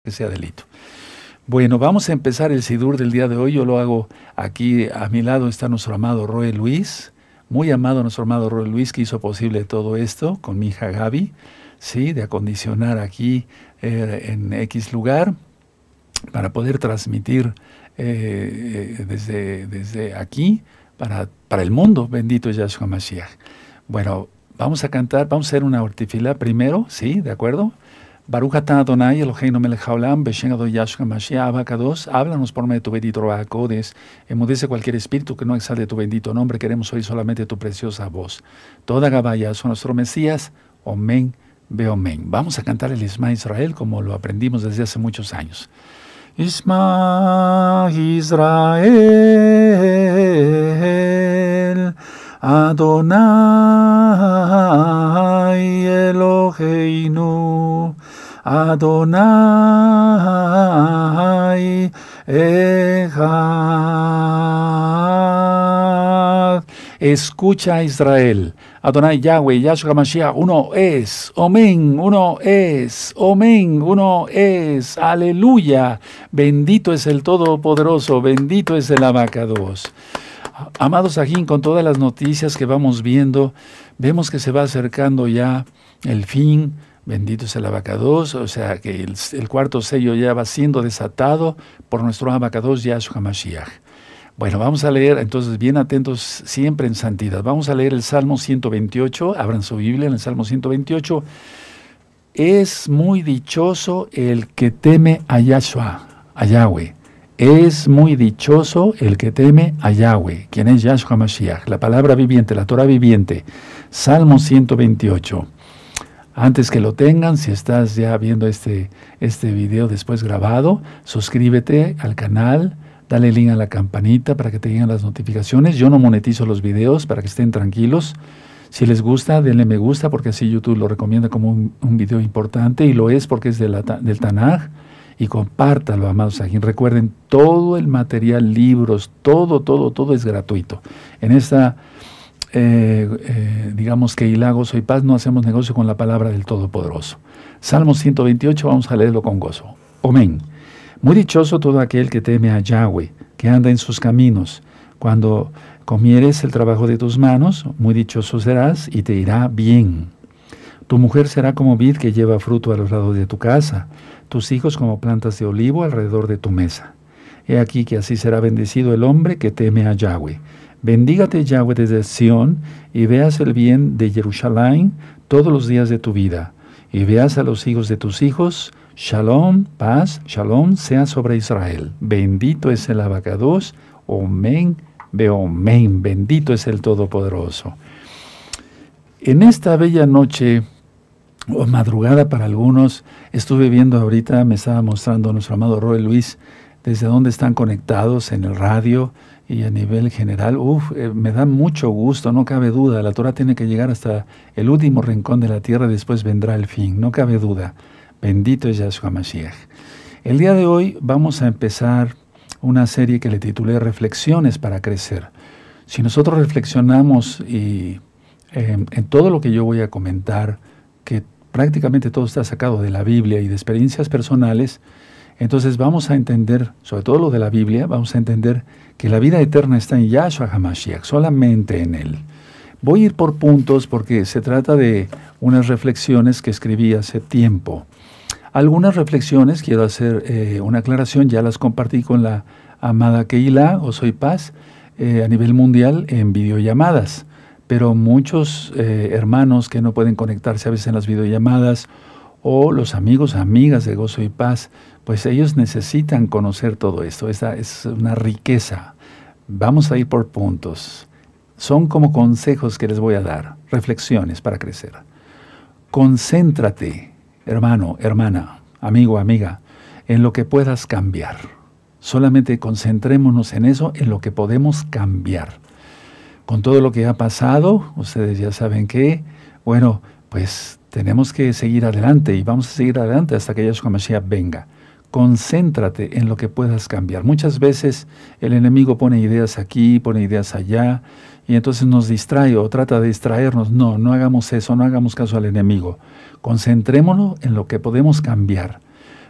que sea delito. Bueno, vamos a empezar el Sidur del día de hoy. Yo lo hago aquí, a mi lado está nuestro amado Roe Luis, muy amado nuestro amado Roe Luis, que hizo posible todo esto con mi hija Gaby, ¿sí? De acondicionar aquí en X lugar para poder transmitir desde aquí para el mundo. Bendito es Yahshua Mashiach. Bueno, vamos a cantar, vamos a hacer una hortifila primero, ¿sí? ¿De acuerdo? Baruch atah Adonai Eloheinu melech haolam beshem Adonai Yahshua Mashiach Abacados. Háblanos por medio de tu bendito Ruach HaKodesh. Emudece cualquier espíritu que no exalte tu bendito nombre. Queremos oír solamente tu preciosa voz. Toda Gabaya son nuestro Mesías. Omen, Beomen. Vamos a cantar el Isma Israel como lo aprendimos desde hace muchos años. Isma Israel Adonai Eloheinu Adonai Echad. Escucha Israel, Adonai Yahweh, Yahshua Mashiach, uno es, Omen, uno es, Omen, uno es, aleluya, bendito es el Todopoderoso, bendito es el Abacados. Amados Ajín, con todas las noticias que vamos viendo, vemos que se va acercando ya el fin. Bendito es el Abacados, o sea que el cuarto sello ya va siendo desatado por nuestro Abacados Yahshua Mashiach. Bueno, vamos a leer, entonces bien atentos siempre en santidad. Vamos a leer el Salmo 128, abran su Biblia en el Salmo 128. Es muy dichoso el que teme a Yahshua, a Yahweh. Es muy dichoso el que teme a Yahweh, quien es Yahshua Mashiach, la palabra viviente, la Torah viviente. Salmo 128. Antes que lo tengan, si estás ya viendo este video después grabado, suscríbete al canal, dale link a la campanita para que te lleguen las notificaciones. Yo no monetizo los videos para que estén tranquilos. Si les gusta, denle me gusta porque así YouTube lo recomienda como un video importante y lo es porque es del Tanaj. Y compártalo, amados aquí. Recuerden, todo el material, libros, todo es gratuito. En esta digamos que Hilago Soy Paz, no hacemos negocio con la palabra del Todopoderoso. Salmo 128, vamos a leerlo con gozo. Amén. Muy dichoso todo aquel que teme a Yahweh, que anda en sus caminos. Cuando comieres el trabajo de tus manos, muy dichoso serás y te irá bien. Tu mujer será como vid que lleva fruto a los lados de tu casa, tus hijos como plantas de olivo alrededor de tu mesa. He aquí que así será bendecido el hombre que teme a Yahweh. Bendígate Yahweh desde Sión, y veas el bien de Jerusalén todos los días de tu vida, y veas a los hijos de tus hijos. Shalom, paz, shalom sea sobre Israel. Bendito es el Abacados, Omen, Beomen, bendito es el Todopoderoso. En esta bella noche, o madrugada para algunos, estuve viendo ahorita, me estaba mostrando nuestro amado Roe Luis, desde dónde están conectados en el radio, y a nivel general, me da mucho gusto, no cabe duda. La Torah tiene que llegar hasta el último rincón de la tierra, después vendrá el fin, no cabe duda. Bendito es Yahshua Mashiach. El día de hoy vamos a empezar una serie que le titulé Reflexiones para crecer. Si nosotros reflexionamos en todo lo que yo voy a comentar, que prácticamente todo está sacado de la Biblia y de experiencias personales, entonces vamos a entender, sobre todo lo de la Biblia, vamos a entender que la vida eterna está en Yahshua HaMashiach, solamente en Él. Voy a ir por puntos porque se trata de unas reflexiones que escribí hace tiempo. Algunas reflexiones, quiero hacer una aclaración, ya las compartí con la amada Keilah, o Soy Paz, a nivel mundial en videollamadas. Pero muchos hermanos que no pueden conectarse a veces en las videollamadas, o los amigos, amigas de Gozo y Paz, pues ellos necesitan conocer todo esto. Esta es una riqueza. Vamos a ir por puntos. Son como consejos que les voy a dar, reflexiones para crecer. Concéntrate, hermano, hermana, amigo, amiga, en lo que puedas cambiar. Solamente concentrémonos en eso, en lo que podemos cambiar. Con todo lo que ha pasado, ustedes ya saben que, bueno, pues tenemos que seguir adelante y vamos a seguir adelante hasta que Yahshua Mashiach venga. Concéntrate en lo que puedas cambiar. Muchas veces el enemigo pone ideas aquí, pone ideas allá, y entonces nos distrae o trata de distraernos. No, no hagamos eso, no hagamos caso al enemigo. Concentrémonos en lo que podemos cambiar.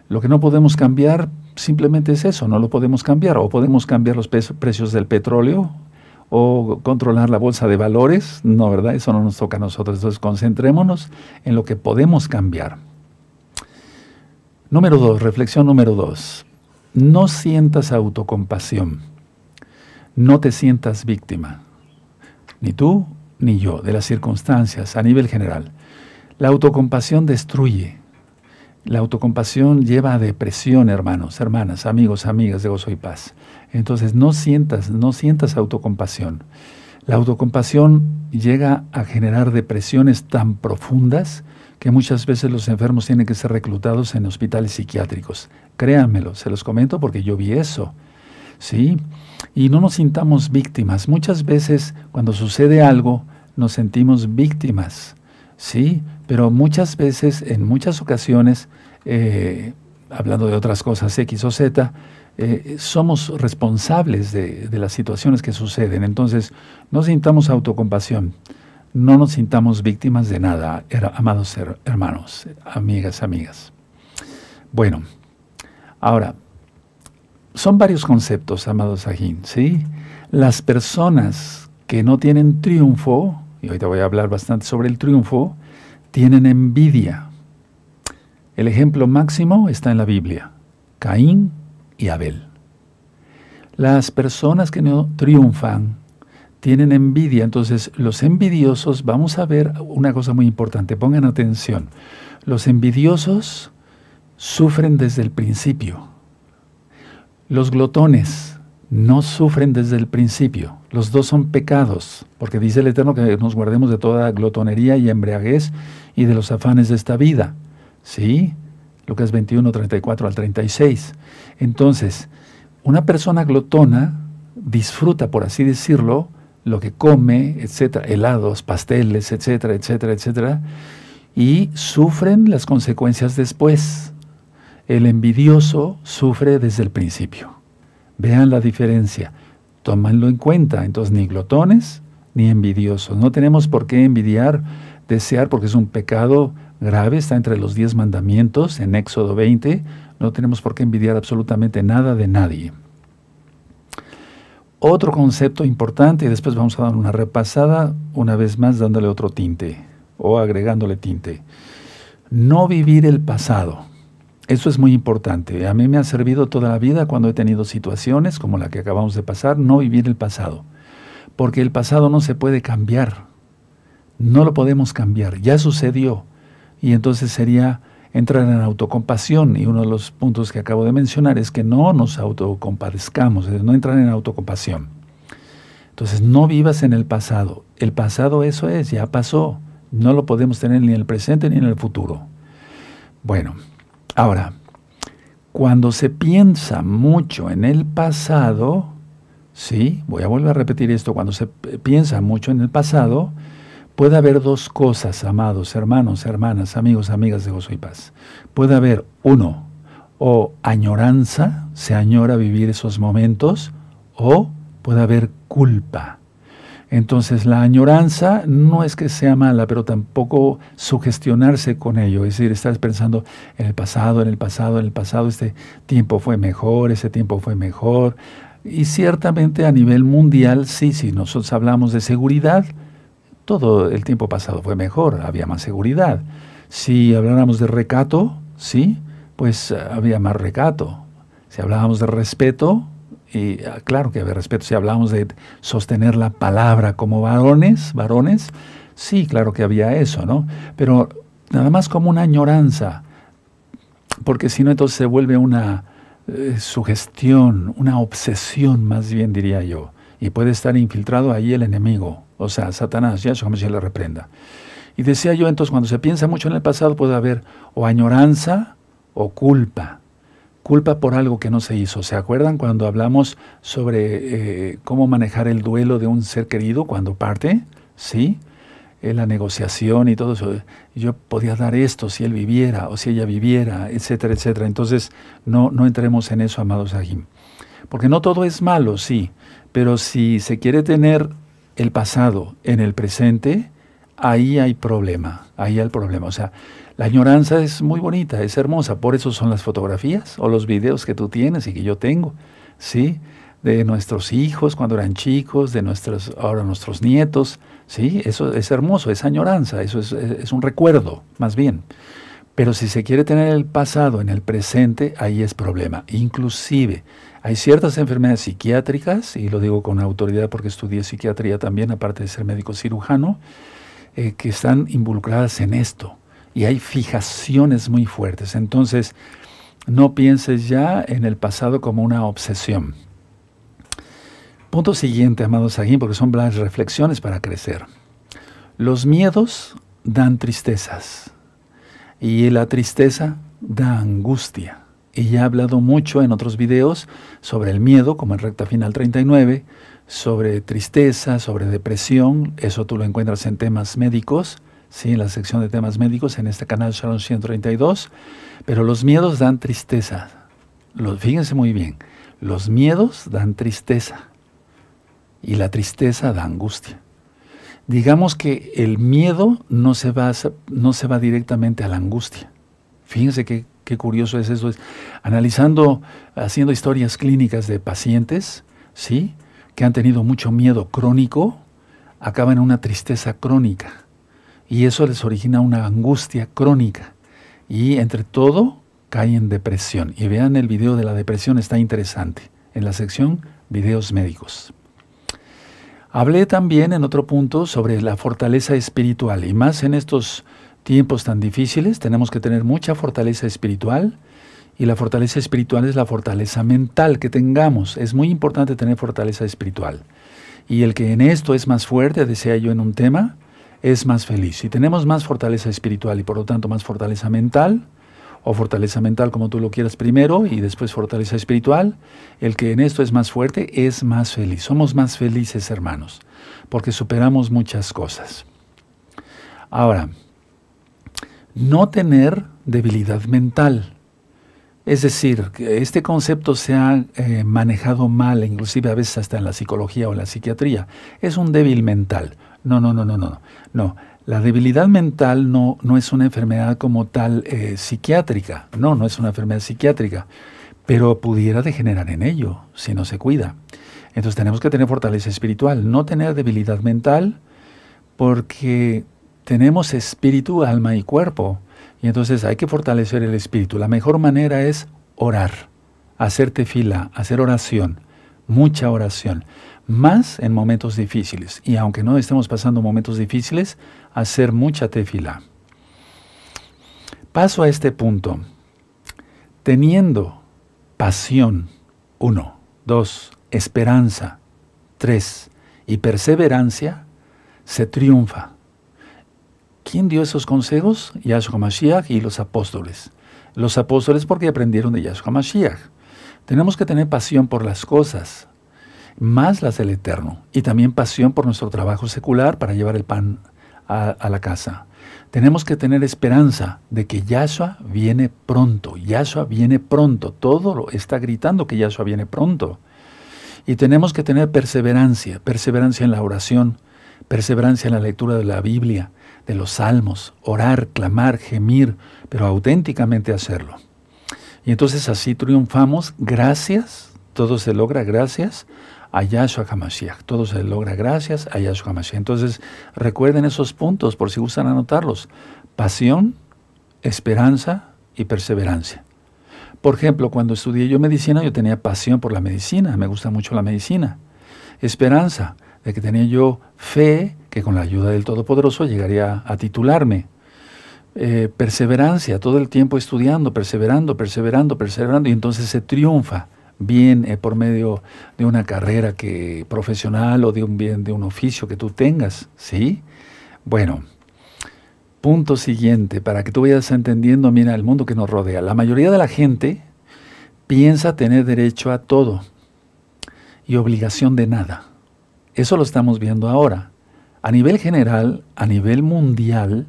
Lo que no podemos cambiar simplemente es eso, no lo podemos cambiar. O podemos cambiar los precios del petróleo o controlar la bolsa de valores. No, ¿verdad? Eso no nos toca a nosotros. Entonces concentrémonos en lo que podemos cambiar. Número 2, reflexión número 2. No sientas autocompasión. No te sientas víctima. Ni tú ni yo, de las circunstancias a nivel general. La autocompasión destruye. La autocompasión lleva a depresión, hermanos, hermanas, amigos, amigas de Gozo y Paz. Entonces no sientas autocompasión. La autocompasión llega a generar depresiones tan profundas que muchas veces los enfermos tienen que ser reclutados en hospitales psiquiátricos. Créanmelo, se los comento porque yo vi eso. ¿Sí? Y no nos sintamos víctimas. Muchas veces cuando sucede algo nos sentimos víctimas. Sí, pero muchas veces, en muchas ocasiones, hablando de otras cosas X o Z, somos responsables de las situaciones que suceden. Entonces, no sintamos autocompasión, no nos sintamos víctimas de nada, amados hermanos, amigas. Bueno, ahora, son varios conceptos, amados Sajín, ¿sí? Las personas que no tienen triunfo, y ahorita voy a hablar bastante sobre el triunfo, tienen envidia. El ejemplo máximo está en la Biblia, Caín y Abel. Las personas que no triunfan tienen envidia. Entonces, los envidiosos, vamos a ver una cosa muy importante, pongan atención. Los envidiosos sufren desde el principio. Los glotones no sufren desde el principio. Los dos son pecados, porque dice el Eterno que nos guardemos de toda glotonería y embriaguez y de los afanes de esta vida. ¿Sí? Lucas 21, 34 al 36. Entonces, una persona glotona disfruta, por así decirlo, lo que come, etcétera, helados, pasteles, etcétera, etcétera, etcétera, y sufren las consecuencias después. El envidioso sufre desde el principio. Vean la diferencia, tómanlo en cuenta. Entonces, ni glotones ni envidiosos. No tenemos por qué envidiar, desear, porque es un pecado grave, está entre los 10 mandamientos en Éxodo 20. No tenemos por qué envidiar absolutamente nada de nadie. Otro concepto importante, y después vamos a dar una repasada, una vez más dándole otro tinte, o agregándole tinte. No vivir el pasado. Eso es muy importante. A mí me ha servido toda la vida cuando he tenido situaciones como la que acabamos de pasar, no vivir el pasado. Porque el pasado no se puede cambiar. No lo podemos cambiar. Ya sucedió. Y entonces sería entrar en autocompasión. Y uno de los puntos que acabo de mencionar es que no nos autocompadezcamos, es no entrar en autocompasión. Entonces no vivas en el pasado. El pasado eso es, ya pasó. No lo podemos tener ni en el presente ni en el futuro. Bueno. Ahora, cuando se piensa mucho en el pasado, sí, voy a volver a repetir esto, cuando se piensa mucho en el pasado, puede haber dos cosas, amados, hermanos, hermanas, amigos, amigas de Gozo y Paz. Puede haber, uno, o añoranza, se añora vivir esos momentos, o puede haber culpa. Entonces, la añoranza no es que sea mala, pero tampoco sugestionarse con ello. Es decir, estás pensando en el pasado, este tiempo fue mejor, ese tiempo fue mejor. Y ciertamente a nivel mundial, sí, si nosotros hablamos de seguridad, todo el tiempo pasado fue mejor, había más seguridad. Si habláramos de recato, sí, pues había más recato. Si hablábamos de respeto, y claro que había respeto. Si hablamos de sostener la palabra como varones, sí, claro que había eso, ¿no? Pero nada más como una añoranza, porque si no, entonces se vuelve una sugestión, una obsesión, más bien diría yo, y puede estar infiltrado ahí el enemigo, o sea, Satanás, ya como se le reprenda. Y decía yo, entonces, cuando se piensa mucho en el pasado, puede haber o añoranza o culpa. Culpa por algo que no se hizo. ¿Se acuerdan cuando hablamos sobre cómo manejar el duelo de un ser querido cuando parte? ¿Sí? La negociación y todo eso. Yo podía dar esto si él viviera o si ella viviera, etcétera, etcétera. Entonces, no entremos en eso, amados Sahim. Porque no todo es malo, sí. Pero si se quiere tener el pasado en el presente, ahí hay problema, ahí hay el problema. O sea, la añoranza es muy bonita, es hermosa, por eso son las fotografías o los videos que tú tienes y que yo tengo, ¿sí? De nuestros hijos cuando eran chicos, de ahora nuestros nietos, ¿sí? Eso es hermoso, es añoranza, eso es un recuerdo, más bien. Pero si se quiere tener el pasado en el presente, ahí es problema. Inclusive, hay ciertas enfermedades psiquiátricas, y lo digo con autoridad porque estudié psiquiatría también, aparte de ser médico cirujano, que están involucradas en esto. Y hay fijaciones muy fuertes. Entonces, no pienses ya en el pasado como una obsesión. Punto siguiente, amados Sahim, porque son las reflexiones para crecer. Los miedos dan tristezas. Y la tristeza da angustia. Y ya he hablado mucho en otros videos sobre el miedo, como en Recta Final 39, sobre tristeza, sobre depresión. Eso tú lo encuentras en temas médicos, ¿sí? En la sección de temas médicos, en este canal Shalom 132. Pero los miedos dan tristeza. Fíjense muy bien, los miedos dan tristeza. Y la tristeza da angustia. Digamos que el miedo no se va directamente a la angustia. Fíjense qué curioso es eso. Analizando, haciendo historias clínicas de pacientes, ¿sí? Que han tenido mucho miedo crónico, acaban en una tristeza crónica. Y eso les origina una angustia crónica. Y entre todo, caen en depresión. Y vean el video de la depresión, está interesante. En la sección videos médicos. Hablé también en otro punto sobre la fortaleza espiritual, y más en estos tiempos tan difíciles tenemos que tener mucha fortaleza espiritual, y la fortaleza espiritual es la fortaleza mental que tengamos. Es muy importante tener fortaleza espiritual. Y el que en esto es más fuerte, decía yo en un tema, es más feliz. Si tenemos más fortaleza espiritual y por lo tanto más fortaleza mental, o fortaleza mental como tú lo quieras primero y después fortaleza espiritual, el que en esto es más fuerte es más feliz. Somos más felices, hermanos, porque superamos muchas cosas. Ahora, no tener debilidad mental. Es decir, que este concepto se ha manejado mal, inclusive a veces hasta en la psicología o en la psiquiatría. Es un débil mental. No. La debilidad mental no es una enfermedad como tal psiquiátrica. No es una enfermedad psiquiátrica, pero pudiera degenerar en ello si no se cuida. Entonces tenemos que tener fortaleza espiritual, no tener debilidad mental, porque tenemos espíritu, alma y cuerpo. Y entonces hay que fortalecer el espíritu. La mejor manera es orar, hacer tefila, hacer oración, mucha oración. Más en momentos difíciles. Y aunque no estemos pasando momentos difíciles, hacer mucha tefila. Paso a este punto. Teniendo pasión, 1, 2, esperanza, 3, y perseverancia, se triunfa. ¿Quién dio esos consejos? Yahshua Mashiach y los apóstoles. Los apóstoles porque aprendieron de Yahshua Mashiach. Tenemos que tener pasión por las cosas, más las del Eterno, y también pasión por nuestro trabajo secular para llevar el pan a la casa. Tenemos que tener esperanza de que Yahshua viene pronto. Yahshua viene pronto. Todo lo está gritando que Yahshua viene pronto. Y tenemos que tener perseverancia en la oración, perseverancia en la lectura de la Biblia, de los salmos, orar, clamar, gemir, pero auténticamente hacerlo. Y entonces así triunfamos gracias, todo se logra gracias a Yahshua HaMashiach. Todo se logra gracias a Yahshua HaMashiach. Entonces, recuerden esos puntos por si gustan anotarlos. Pasión, esperanza y perseverancia. Por ejemplo, cuando estudié yo medicina, yo tenía pasión por la medicina. Me gusta mucho la medicina. Esperanza, de que tenía yo fe que con la ayuda del Todopoderoso llegaría a titularme. Perseverancia, todo el tiempo estudiando, perseverando, y entonces se triunfa bien por medio de una carrera profesional o de un oficio que tú tengas, ¿sí? Bueno, punto siguiente, para que tú vayas entendiendo, mira, el mundo que nos rodea. La mayoría de la gente piensa tener derecho a todo y obligación de nada. Eso lo estamos viendo ahora. A nivel general, a nivel mundial,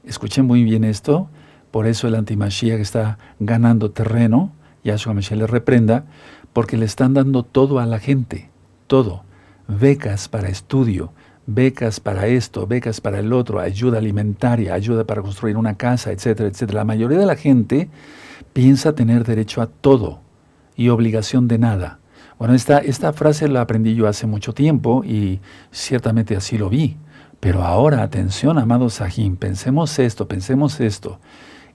escuchen muy bien esto, por eso el anti-Mashiach está ganando terreno, Yahshua Mashiach le reprenda, porque le están dando todo a la gente, todo. Becas para estudio, becas para esto, becas para el otro, ayuda alimentaria, ayuda para construir una casa, etcétera, etcétera. La mayoría de la gente piensa tener derecho a todo y obligación de nada. Bueno, esta frase la aprendí yo hace mucho tiempo y ciertamente así lo vi. Pero ahora, atención, amados Sahim, pensemos esto, pensemos esto.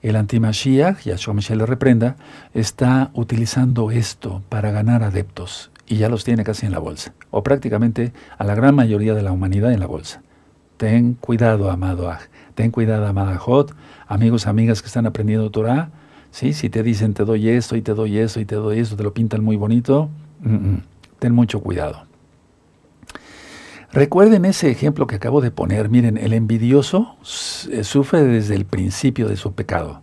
El anti-Mashiach, Yahshua Mashiach le reprenda, está utilizando esto para ganar adeptos y ya los tiene casi en la bolsa, o prácticamente a la gran mayoría de la humanidad en la bolsa. Ten cuidado, amado Aj, ten cuidado, amada Jot, amigos, amigas que están aprendiendo Torah, ¿sí? Si te dicen te doy esto y te doy eso y te doy eso, te lo pintan muy bonito, ten mucho cuidado. Recuerden ese ejemplo que acabo de poner. Miren, el envidioso sufre desde el principio de su pecado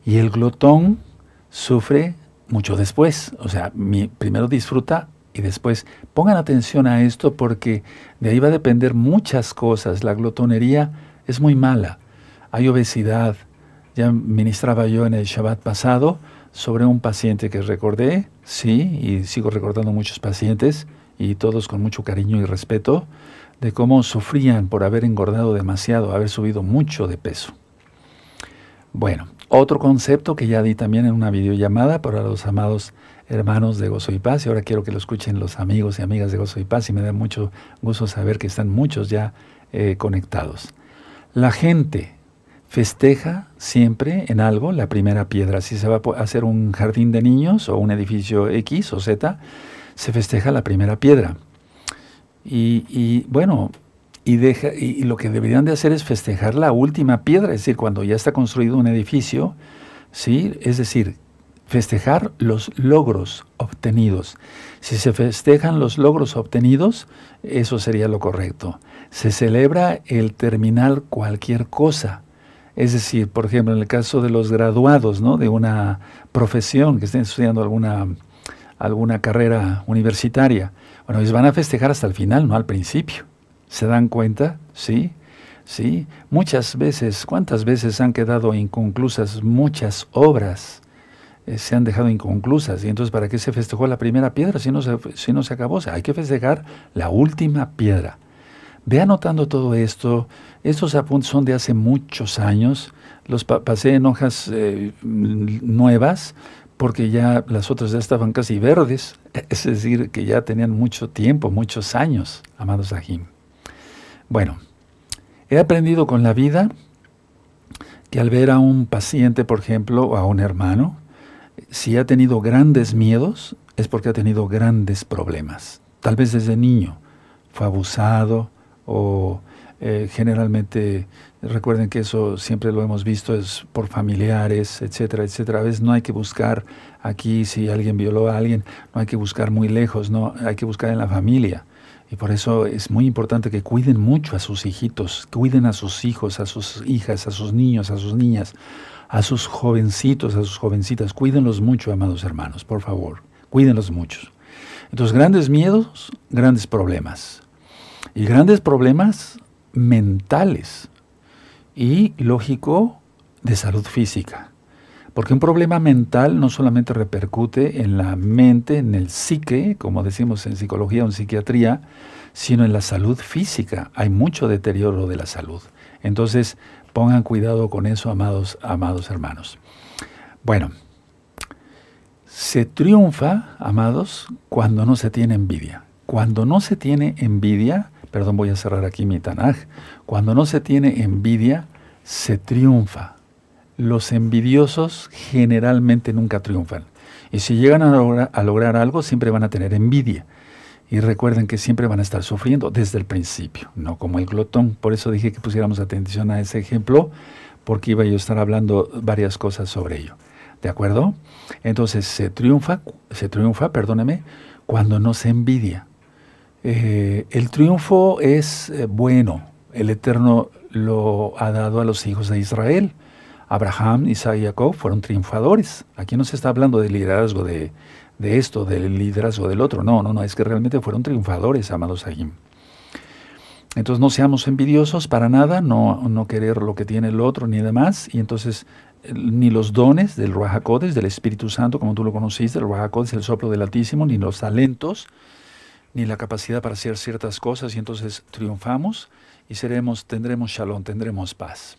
y el glotón sufre mucho después. O sea, primero disfruta y después pongan atención a esto porque de ahí va a depender muchas cosas. La glotonería es muy mala. Hay obesidad. Ya ministraba yo en el Shabbat pasado sobre un paciente que recordé, sí, y sigo recordando muchos pacientes, y todos con mucho cariño y respeto, de cómo sufrían por haber engordado demasiado, haber subido mucho de peso. Bueno, otro concepto que ya di también en una videollamada para los amados hermanos de Gozo y Paz, y ahora quiero que lo escuchen los amigos y amigas de Gozo y Paz, y me da mucho gusto saber que están muchos ya conectados. La gente festeja siempre en algo la primera piedra. Si se va a hacer un jardín de niños o un edificio X o Z, se festeja la primera piedra. Y lo que deberían de hacer es festejar la última piedra, es decir, cuando ya está construido un edificio, ¿sí? Es decir, festejar los logros obtenidos. Si se festejan los logros obtenidos, eso sería lo correcto. Se celebra el terminar cualquier cosa. Es decir, por ejemplo, en el caso de los graduados, ¿no?, de una profesión, que estén estudiando alguna carrera universitaria, bueno, ellos van a festejar hasta el final, no al principio. ¿Se dan cuenta? Sí, sí. Muchas veces, ¿cuántas veces han quedado inconclusas muchas obras? Se han dejado inconclusas. Y entonces, ¿para qué se festejó la primera piedra si no se acabó? O sea, hay que festejar la última piedra. Ve anotando todo esto. Estos apuntes son de hace muchos años. Los pasé en hojas nuevas, porque ya las otras ya estaban casi verdes, es decir, que ya tenían mucho tiempo, muchos años, amados Sahim. Bueno, he aprendido con la vida que al ver a un paciente, por ejemplo, o a un hermano, si ha tenido grandes miedos, es porque ha tenido grandes problemas. Tal vez desde niño fue abusado o generalmente, recuerden que eso siempre lo hemos visto, es por familiares, etcétera, etcétera. A veces no hay que buscar aquí si alguien violó a alguien, no hay que buscar muy lejos, no, hay que buscar en la familia. Y por eso es muy importante que cuiden mucho a sus hijitos, cuiden a sus hijos, a sus hijas, a sus niños, a sus niñas, a sus jovencitos, a sus jovencitas. Cuídenlos mucho, amados hermanos, por favor, cuídenlos mucho. Entonces, grandes miedos, grandes problemas. Y grandes problemas mentales y, lógico, de salud física. Porque un problema mental no solamente repercute en la mente, en el psique, como decimos en psicología o en psiquiatría, sino en la salud física. Hay mucho deterioro de la salud. Entonces, pongan cuidado con eso, amados hermanos. Bueno, se triunfa, amados, cuando no se tiene envidia. Cuando no se tiene envidia, perdón, voy a cerrar aquí mi Tanaj. Cuando no se tiene envidia, se triunfa. Los envidiosos generalmente nunca triunfan. Y si llegan a lograr algo, siempre van a tener envidia. Y recuerden que siempre van a estar sufriendo desde el principio, no como el glotón. Por eso dije que pusiéramos atención a ese ejemplo, porque iba yo a estar hablando varias cosas sobre ello. ¿De acuerdo? Entonces, se triunfa, cuando no se envidia. El triunfo es bueno. El Eterno lo ha dado a los hijos de Israel. Abraham, Isaac y Jacob fueron triunfadores. Aquí no se está hablando de liderazgo de esto, del liderazgo del otro. No, es que realmente fueron triunfadores, amados Sahim. Entonces no seamos envidiosos para nada, no querer lo que tiene el otro ni demás. Y entonces ni los dones del Ruach HaKodesh, del Espíritu Santo, como tú lo conociste, el Ruach HaKodesh, el soplo del Altísimo, ni los talentos, ni la capacidad para hacer ciertas cosas, y entonces triunfamos y tendremos shalom, tendremos paz.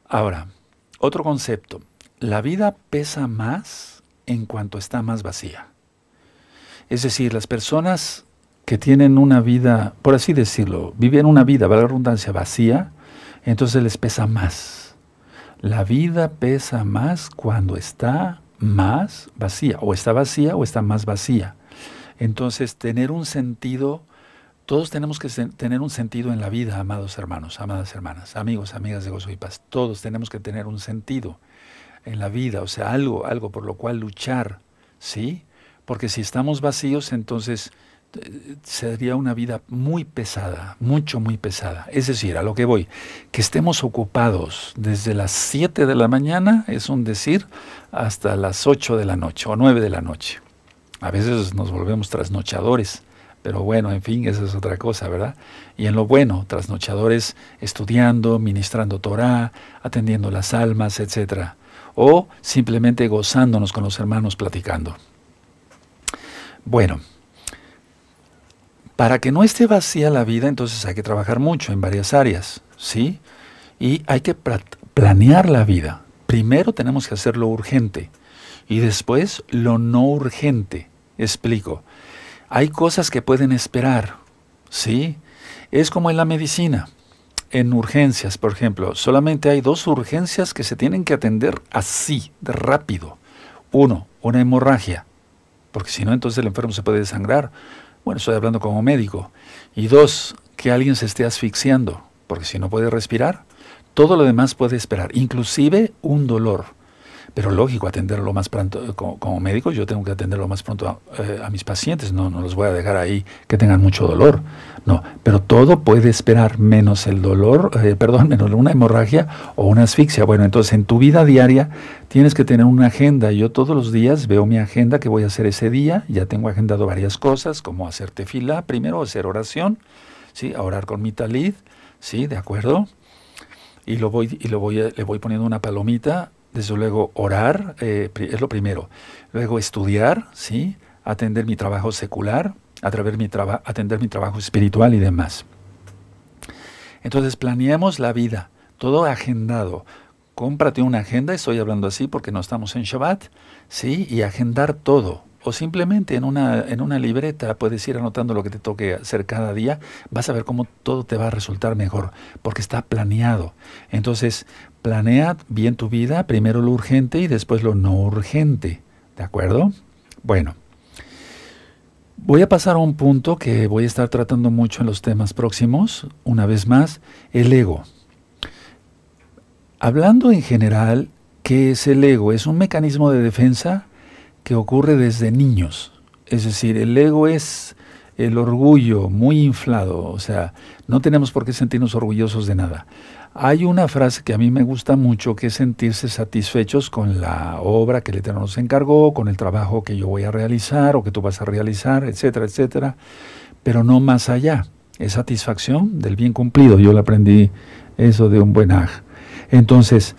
Ahora, otro concepto. La vida pesa más en cuanto está más vacía. Es decir, las personas que tienen una vida, por así decirlo, viven una vida, valga la redundancia, vacía, entonces les pesa más. La vida pesa más cuando está más vacía, o está más vacía. Entonces, tener un sentido, todos tenemos que tener un sentido en la vida, amados hermanos, amadas hermanas, amigos, amigas de Gozo y Paz. Todos tenemos que tener un sentido en la vida, o sea, algo por lo cual luchar, ¿sí? Porque si estamos vacíos, entonces sería una vida muy pesada, muy pesada. Es decir, a lo que voy, que estemos ocupados desde las 7 de la mañana, es un decir, hasta las 8 de la noche o 9 de la noche. A veces nos volvemos trasnochadores, pero bueno, en fin, esa es otra cosa, ¿verdad? Y en lo bueno, trasnochadores estudiando, ministrando Torah, atendiendo las almas, etcétera, o simplemente gozándonos con los hermanos platicando. Bueno, para que no esté vacía la vida, entonces hay que trabajar mucho en varias áreas, ¿sí? Y hay que planear la vida. Primero tenemos que hacer lo urgente y después lo no urgente. Explico. Hay cosas que pueden esperar, ¿sí? Es como en la medicina. En urgencias, por ejemplo, solamente hay 2 urgencias que se tienen que atender así, de rápido. 1, una hemorragia, porque si no, entonces el enfermo se puede desangrar. Bueno, estoy hablando como médico. Y 2, que alguien se esté asfixiando, porque si no puede respirar, todo lo demás puede esperar, inclusive un dolor. Pero lógico, atenderlo más pronto, como médico, yo tengo que atenderlo más pronto a mis pacientes, no los voy a dejar ahí que tengan mucho dolor. No, pero todo puede esperar, menos el dolor, menos una hemorragia o una asfixia. Bueno, entonces en tu vida diaria tienes que tener una agenda. Yo todos los días veo mi agenda, que voy a hacer ese día. Ya tengo agendado varias cosas, como hacer tefilá primero, hacer oración, ¿sí? A orar con mi talid, ¿sí? ¿De acuerdo? Y le voy poniendo una palomita. Desde luego, orar es lo primero. Luego, estudiar, ¿sí? Atender mi trabajo secular, atender mi trabajo espiritual y demás. Entonces, planeemos la vida, todo agendado. Cómprate una agenda, estoy hablando así porque no estamos en Shabbat, ¿sí? Y agendar todo. O simplemente en una libreta puedes ir anotando lo que te toque hacer cada día. Vas a ver cómo todo te va a resultar mejor, porque está planeado. Entonces, planea bien tu vida, primero lo urgente y después lo no urgente. ¿De acuerdo? Bueno, voy a pasar a un punto que voy a estar tratando mucho en los temas próximos. Una vez más, el ego. Hablando en general, ¿qué es el ego? Es un mecanismo de defensa que ocurre desde niños. Es decir, el ego es el orgullo muy inflado, o sea, no tenemos por qué sentirnos orgullosos de nada. Hay una frase que a mí me gusta mucho, que es sentirse satisfechos con la obra que el Eterno nos encargó, con el trabajo que yo voy a realizar o que tú vas a realizar, etcétera, etcétera, pero no más allá. Es satisfacción del bien cumplido. Yo le aprendí eso de un buen aj. Entonces,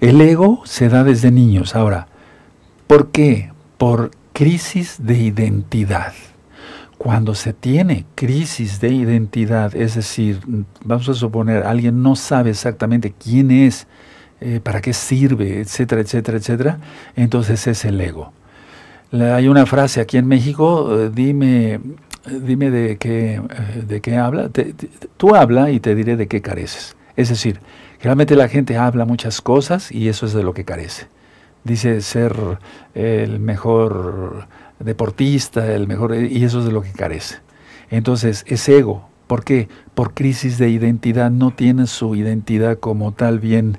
el ego se da desde niños. Ahora, ¿por qué? Por crisis de identidad. Cuando se tiene crisis de identidad, es decir, vamos a suponer, alguien no sabe exactamente quién es, para qué sirve, etcétera, etcétera, etcétera, entonces es el ego. Hay una frase aquí en México, dime de qué habla, tú habla y te diré de qué careces. Es decir, realmente la gente habla muchas cosas y eso es de lo que carece. Dice ser el mejor deportista, y eso es de lo que carece. Entonces, es ego. ¿Por qué? Por crisis de identidad. No tiene su identidad como tal bien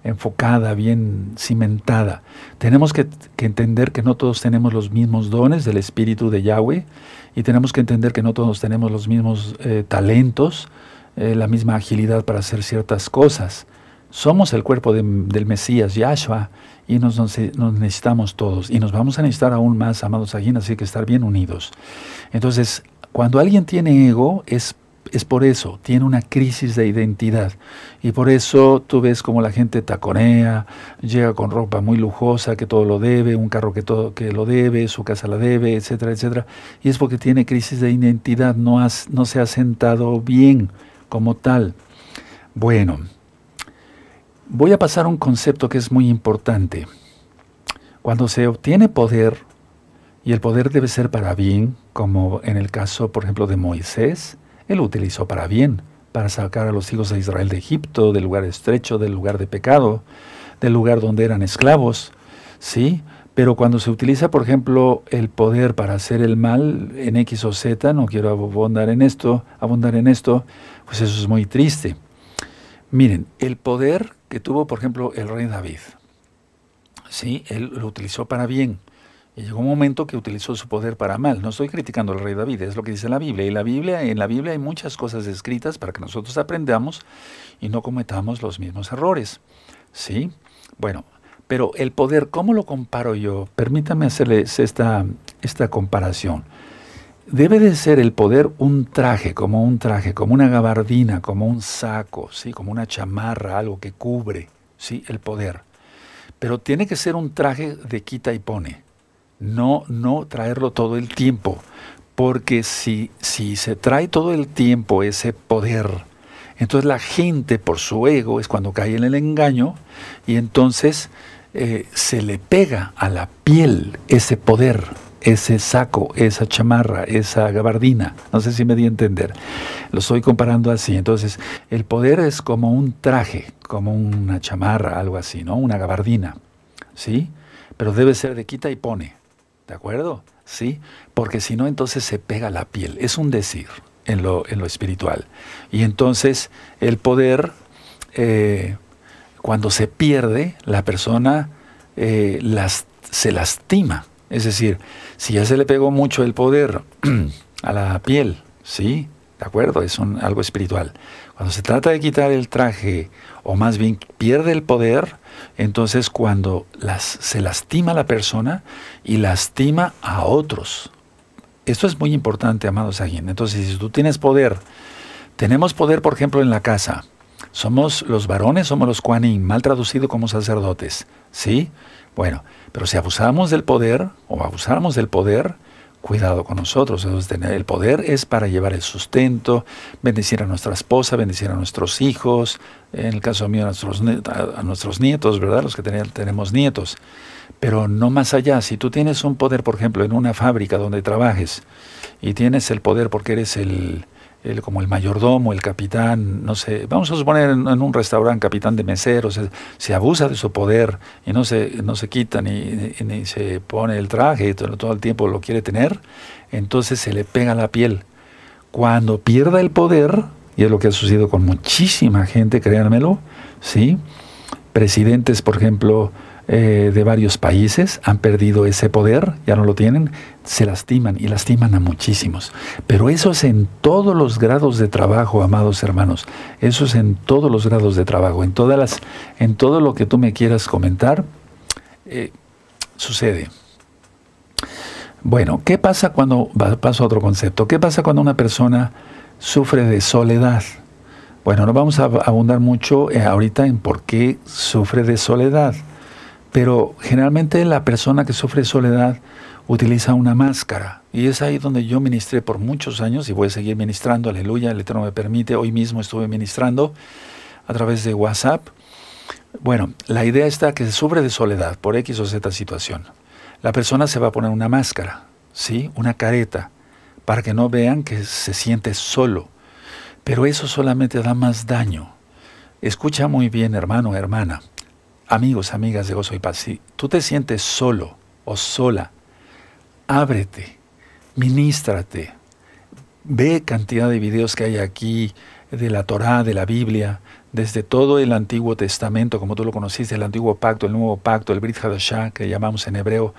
enfocada, bien cimentada. Tenemos que entender que no todos tenemos los mismos dones del Espíritu de Yahweh, y tenemos que entender que no todos tenemos los mismos talentos, la misma agilidad para hacer ciertas cosas. Somos el cuerpo del Mesías, Yahshua, y nos necesitamos todos. Y nos vamos a necesitar aún más, amados aquí, así que estar bien unidos. Entonces, cuando alguien tiene ego, es es por eso, tiene una crisis de identidad. Y por eso tú ves como la gente taconea, llega con ropa muy lujosa, que todo lo debe, un carro que lo debe, su casa la debe, etcétera, etcétera. Y es porque tiene crisis de identidad, no se ha sentado bien como tal. Bueno, voy a pasar a un concepto que es muy importante. Cuando se obtiene poder, y el poder debe ser para bien, como en el caso, por ejemplo, de Moisés, él lo utilizó para bien, para sacar a los hijos de Israel de Egipto, del lugar estrecho, del lugar de pecado, del lugar donde eran esclavos, ¿sí? Pero cuando se utiliza, por ejemplo, el poder para hacer el mal en X o Z, no quiero abundar en esto, pues eso es muy triste. Miren, el poder que tuvo, por ejemplo, el rey David, ¿sí? Él lo utilizó para bien. Y llegó un momento que utilizó su poder para mal. No estoy criticando al rey David, es lo que dice la Biblia. Y en la Biblia hay muchas cosas escritas para que nosotros aprendamos y no cometamos los mismos errores. ¿Sí? Bueno, pero el poder, ¿cómo lo comparo yo? Permítame hacerles esta comparación. Debe de ser el poder un traje, como una gabardina, como un saco, ¿sí? Como una chamarra, algo que cubre, ¿sí? El poder. Pero tiene que ser un traje de quita y pone. No traerlo todo el tiempo, porque si se trae todo el tiempo ese poder, entonces la gente por su ego es cuando cae en el engaño y entonces se le pega a la piel ese poder, ese saco, esa chamarra, esa gabardina. No sé si me di a entender. Lo estoy comparando así. Entonces el poder es como un traje, como una chamarra, algo así, ¿no? Una gabardina, ¿sí? Pero debe ser de quita y pone. ¿De acuerdo? ¿Sí? Porque si no, entonces se pega la piel. Es un decir en lo espiritual. Y entonces el poder, cuando se pierde, la persona se lastima. Es decir, si ya se le pegó mucho el poder a la piel, ¿sí? ¿De acuerdo? Es algo espiritual. Cuando se trata de quitar el traje, o más bien pierde el poder, entonces cuando se lastima a la persona y lastima a otros. Esto es muy importante, amados Sahin. Entonces, si tú tienes poder, tenemos poder, por ejemplo, en la casa. Somos los varones, somos los Kohanim, mal traducido como sacerdotes, ¿sí? Bueno, pero si abusamos del poder, o abusáramos del poder, cuidado con nosotros. Entonces, tener el poder es para llevar el sustento, bendecir a nuestra esposa, bendecir a nuestros hijos, en el caso mío a nuestros nietos, ¿verdad? Los que tenemos nietos. Pero no más allá. Si tú tienes un poder, por ejemplo, en una fábrica donde trabajes, y tienes el poder porque eres como el mayordomo, el capitán, no sé, vamos a suponer en un restaurante, capitán de meseros, se abusa de su poder y no se quita ni se pone el traje y todo el tiempo lo quiere tener, entonces se le pega la piel. Cuando pierda el poder, y es lo que ha sucedido con muchísima gente, créanmelo, ¿sí? Presidentes, por ejemplo, de varios países han perdido ese poder, ya no lo tienen, se lastiman y lastiman a muchísimos. Pero eso es en todos los grados de trabajo, amados hermanos. Eso es en todos los grados de trabajo, en todo lo que tú me quieras comentar, sucede. Bueno, ¿qué pasa cuando, paso a otro concepto, qué pasa cuando una persona sufre de soledad? Bueno, no vamos a abundar mucho ahorita en por qué sufre de soledad. Pero generalmente la persona que sufre soledad utiliza una máscara. Y es ahí donde yo ministré por muchos años y voy a seguir ministrando, aleluya, el Eterno me permite. Hoy mismo estuve ministrando a través de WhatsApp. Bueno, la idea está que se sufre de soledad por X o Z situación. La persona se va a poner una máscara, ¿sí? Una careta, para que no vean que se siente solo. Pero eso solamente da más daño. Escucha muy bien, hermano, hermana. Amigos, amigas de Gozo y Paz, si tú te sientes solo o sola, ábrete, ministrate, ve cantidad de videos que hay aquí de la Torá, de la Biblia, desde todo el Antiguo Testamento, como tú lo conociste, el Antiguo Pacto, el Nuevo Pacto, el Brit Hadashah, que llamamos en hebreo,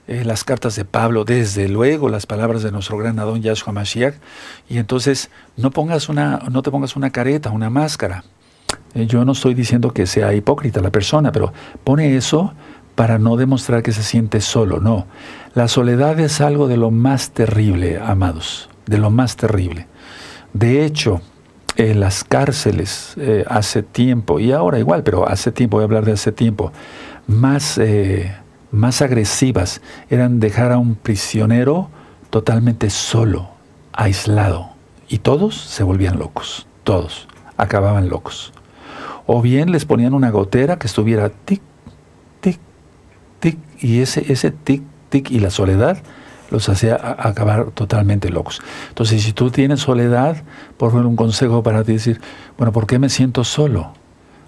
las cartas de Pablo, desde luego las palabras de nuestro gran Adón Yahshua Mashiach, y entonces no te pongas una careta, una máscara. Yo no estoy diciendo que sea hipócrita la persona, pero pone eso para no demostrar que se siente solo. No, la soledad es algo de lo más terrible, amados, de lo más terrible. De hecho, en las cárceles hace tiempo, y ahora igual, pero hace tiempo, voy a hablar de hace tiempo, más agresivas eran dejar a un prisionero totalmente solo, aislado, y todos se volvían locos, todos acababan locos. O bien les ponían una gotera que estuviera tic, tic, tic, y ese tic, tic y la soledad los hacía acabar totalmente locos. Entonces, si tú tienes soledad, por ejemplo, un consejo para ti decir, bueno, ¿por qué me siento solo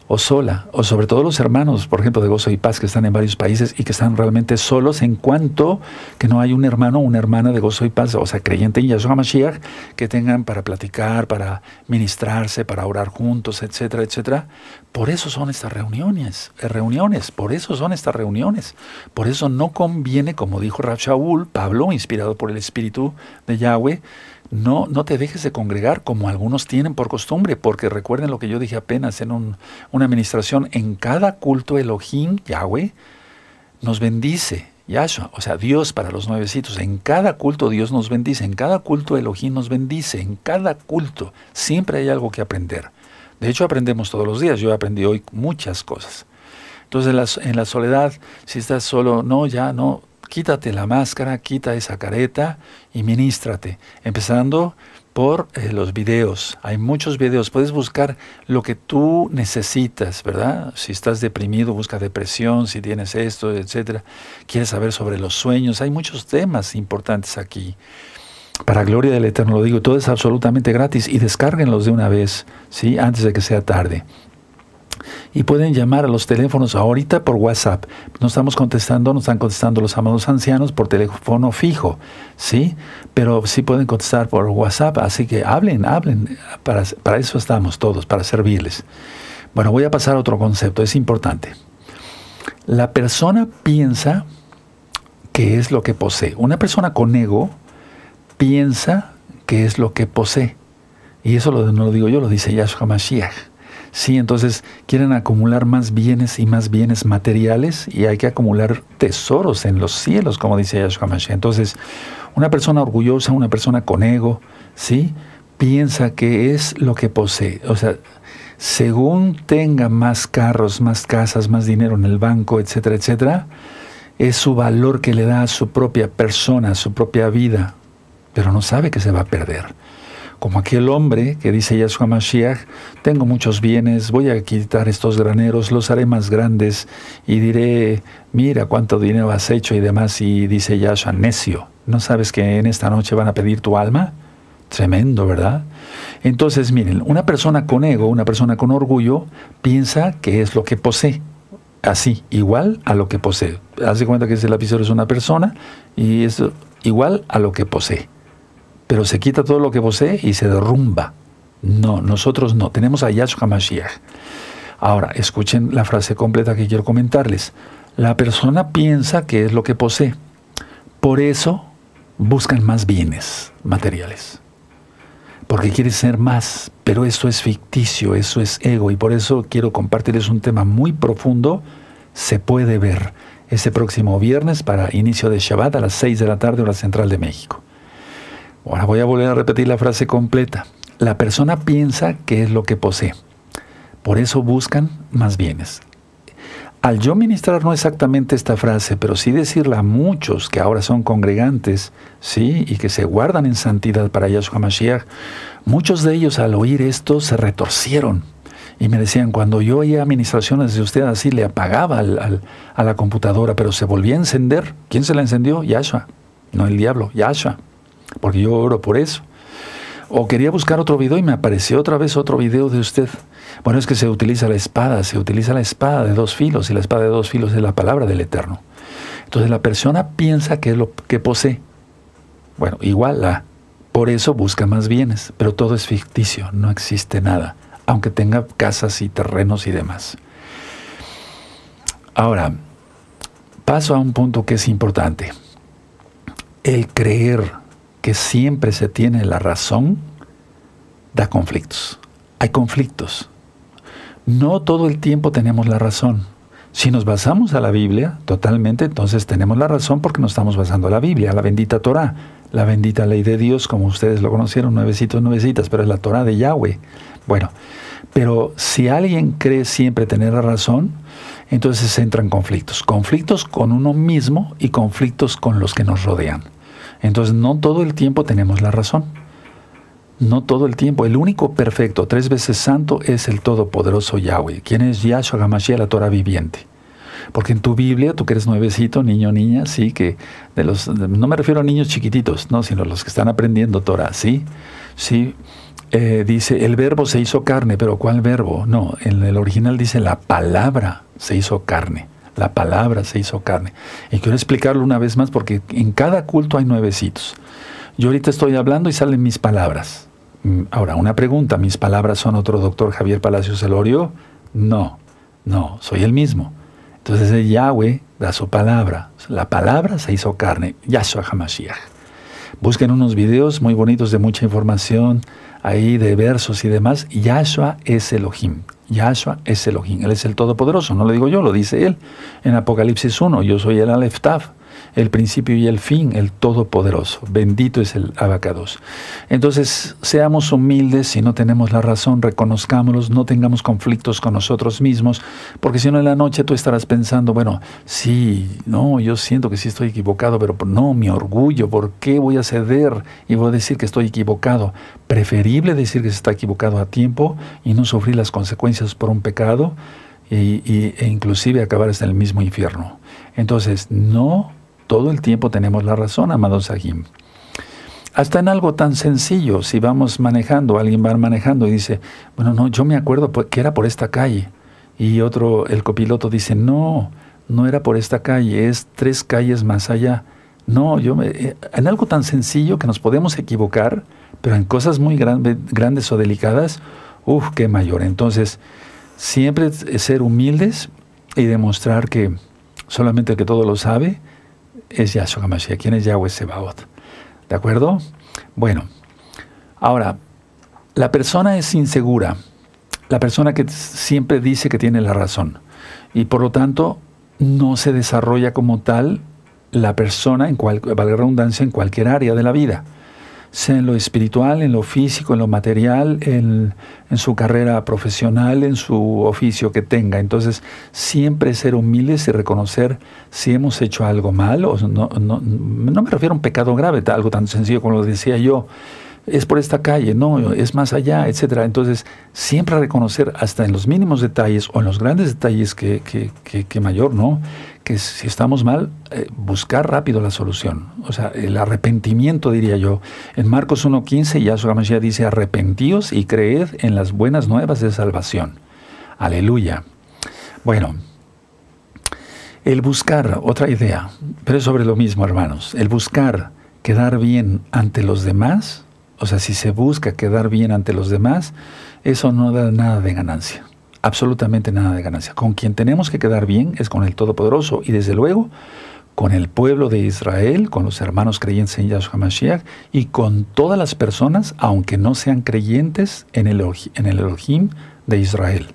o sola? O sobre todo los hermanos, por ejemplo, de Gozo y Paz, que están en varios países y que están realmente solos en cuanto que no hay un hermano o una hermana de Gozo y Paz, o sea, creyente en Yahshua Mashiach, que tengan para platicar, para ministrarse, para orar juntos, etcétera, etcétera. Por eso son estas reuniones, por eso son estas reuniones. Por eso no conviene, como dijo Rav Shaul, Pablo, inspirado por el Espíritu de Yahweh, no te dejes de congregar como algunos tienen por costumbre, porque recuerden lo que yo dije apenas en una administración, en cada culto Elohim, Yahweh, nos bendice, Yahshua, o sea, Dios para los nuevecitos, en cada culto Dios nos bendice, en cada culto Elohim nos bendice, en cada culto, siempre hay algo que aprender. De hecho, aprendemos todos los días, yo aprendí hoy muchas cosas. Entonces, en la soledad, si estás solo, no, quítate la máscara, quita esa careta y ministrate. Empezando por los videos. Hay muchos videos. Puedes buscar lo que tú necesitas, ¿verdad? Si estás deprimido, busca depresión, si tienes esto, etcétera. Quieres saber sobre los sueños. Hay muchos temas importantes aquí. Para gloria del Eterno lo digo, todo es absolutamente gratis y descárguenlos de una vez, ¿sí? Antes de que sea tarde. Y pueden llamar a los teléfonos ahorita por WhatsApp. No están contestando los amados ancianos por teléfono fijo, ¿sí? Pero sí pueden contestar por WhatsApp, así que hablen, para eso estamos todos, para servirles. Bueno, voy a pasar a otro concepto, es importante. La persona piensa que es lo que posee. Una persona con ego piensa que es lo que posee. Y eso no lo digo yo, lo dice Yahshua Mashiach. Sí, entonces quieren acumular más bienes y más bienes materiales y hay que acumular tesoros en los cielos, como dice Yahshua Mashiach. Entonces, una persona orgullosa, una persona con ego, ¿sí? Piensa que es lo que posee. O sea, según tenga más carros, más casas, más dinero en el banco, etcétera, etcétera, es su valor que le da a su propia persona, a su propia vida, pero no sabe que se va a perder. Como aquel hombre que dice Yahshua Mashiach, tengo muchos bienes, voy a quitar estos graneros, los haré más grandes y diré, mira cuánto dinero has hecho y demás. Y dice Yahshua, necio, ¿no sabes que en esta noche van a pedir tu alma? Tremendo, ¿verdad? Entonces, miren, una persona con ego, una persona con orgullo, piensa que es lo que posee. Así, igual a lo que posee. Haz de cuenta que ese lapicero es una persona y es igual a lo que posee. Pero se quita todo lo que posee y se derrumba. No, nosotros no. Tenemos a Yahshua Mashiach. Ahora, escuchen la frase completa que quiero comentarles. La persona piensa que es lo que posee. Por eso buscan más bienes materiales. Porque quieren ser más. Pero esto es ficticio, eso es ego. Y por eso quiero compartirles un tema muy profundo. Se puede ver ese próximo viernes para inicio de Shabbat a las 6 de la tarde, hora central de México. Ahora voy a volver a repetir la frase completa. La persona piensa que es lo que posee. Por eso buscan más bienes. Al yo ministrar no exactamente esta frase, pero sí decirla a muchos que ahora son congregantes, ¿sí? Y que se guardan en santidad para Yahshua Mashiach, muchos de ellos al oír esto se retorcieron. Y me decían, cuando yo oía administraciones de usted así, le apagaba a la computadora, pero se volvía a encender. ¿Quién se la encendió? Yahshua. No el diablo, Yahshua. Porque yo oro por eso. O quería buscar otro video y me apareció otra vez otro video de usted. Bueno, es que se utiliza la espada de 2 filos, y la espada de 2 filos es la palabra del Eterno. Entonces la persona piensa que es lo que posee. Bueno, igual por eso busca más bienes, pero todo es ficticio, no existe nada, aunque tenga casas y terrenos y demás. Ahora, paso a un punto que es importante. El creer que siempre se tiene la razón, da conflictos. Hay conflictos. No todo el tiempo tenemos la razón. Si nos basamos a la Biblia, totalmente, entonces tenemos la razón porque nos estamos basando a la Biblia, a la bendita Torah. la bendita ley de Dios, como ustedes lo conocieron, nuevecitos, nuevecitas, pero es la Torah de Yahweh. Bueno, pero si alguien cree siempre tener la razón, entonces entran conflictos. Conflictos con uno mismo y conflictos con los que nos rodean. Entonces no todo el tiempo tenemos la razón. No todo el tiempo. El único perfecto, 3 veces santo, es el todopoderoso Yahweh, quien es Yahshua HaMashiach, la Torah viviente. Porque en tu Biblia, tú que eres nuevecito, niño, niña, sí, que no me refiero a niños chiquititos, no, sino los que están aprendiendo Torah, sí, sí, dice, el verbo se hizo carne, pero ¿cuál verbo? No, en el original dice la palabra se hizo carne, la palabra se hizo carne. Y quiero explicarlo una vez más porque en cada culto hay nuevecitos. Yo ahorita estoy hablando y salen mis palabras. Ahora, una pregunta, ¿mis palabras son otro doctor Javier Palacios Elorio? No, no, soy el mismo. Entonces el Yahweh da su palabra. La palabra se hizo carne. Yahshua HaMashiach. Busquen unos videos muy bonitos de mucha información ahí de versos y demás. Yahshua es Elohim. Yahshua es Elohim. Él es el Todopoderoso. No lo digo yo, lo dice Él. En Apocalipsis 1, yo soy el Aleph Tav, el principio y el fin, el Todopoderoso. Bendito es el Abacados. Entonces, seamos humildes. Si no tenemos la razón, reconozcámoslos. No tengamos conflictos con nosotros mismos, porque si no en la noche tú estarás pensando, bueno, sí, no, yo siento que sí estoy equivocado, pero no, mi orgullo, ¿por qué voy a ceder y voy a decir que estoy equivocado? Preferible decir que se está equivocado a tiempo y no sufrir las consecuencias por un pecado e inclusive acabar hasta el mismo infierno. Entonces, no todo el tiempo tenemos la razón, amados Sahim. Hasta en algo tan sencillo, si vamos manejando, alguien va manejando y dice, bueno, no, yo me acuerdo que era por esta calle. Y el copiloto dice, no, no era por esta calle, es 3 calles más allá. No, en algo tan sencillo que nos podemos equivocar, pero en cosas muy grandes o delicadas, qué mayor. Entonces, siempre ser humildes y demostrar que solamente el que todo lo sabe es Yahshua HaMashiach, quien es Yahweh Sebaot. ¿De acuerdo? Bueno, ahora, la persona es insegura, la persona que siempre dice que tiene la razón, y por lo tanto no se desarrolla como tal la persona, valga la redundancia, en cualquier área de la vida, sea en lo espiritual, en lo físico, en lo material, en su carrera profesional, en su oficio que tenga. Entonces, siempre ser humildes y reconocer si hemos hecho algo mal, o no me refiero a un pecado grave, algo tan sencillo como lo decía yo, es por esta calle, no, es más allá, etcétera. Entonces, siempre reconocer hasta en los mínimos detalles o en los grandes detalles que mayor, ¿no? Que si estamos mal, buscar rápido la solución. O sea, el arrepentimiento, diría yo. En Marcos 1:15, Yahshua HaMashiach dice, arrepentíos y creed en las buenas nuevas de salvación. Aleluya. Bueno, el buscar, otra idea, pero es sobre lo mismo, hermanos. El buscar quedar bien ante los demás, o sea, si se busca quedar bien ante los demás, eso no da nada de ganancia. Absolutamente nada de ganancia. Con quien tenemos que quedar bien es con el Todopoderoso y desde luego con el pueblo de Israel, con los hermanos creyentes en Yahshua HaMashiach y con todas las personas, aunque no sean creyentes en el Elohim de Israel.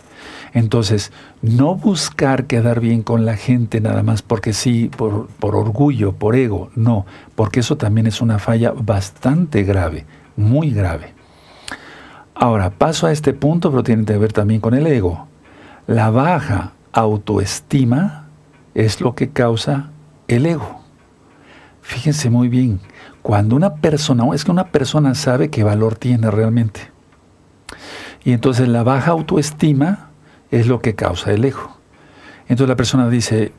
Entonces, no buscar quedar bien con la gente nada más porque sí, por orgullo, por ego, no, porque eso también es una falla bastante grave, muy grave. Ahora, paso a este punto, pero tiene que ver también con el ego. La baja autoestima es lo que causa el ego. Fíjense muy bien, cuando una persona sabe qué valor tiene realmente. Y entonces la baja autoestima es lo que causa el ego. Entonces la persona dice,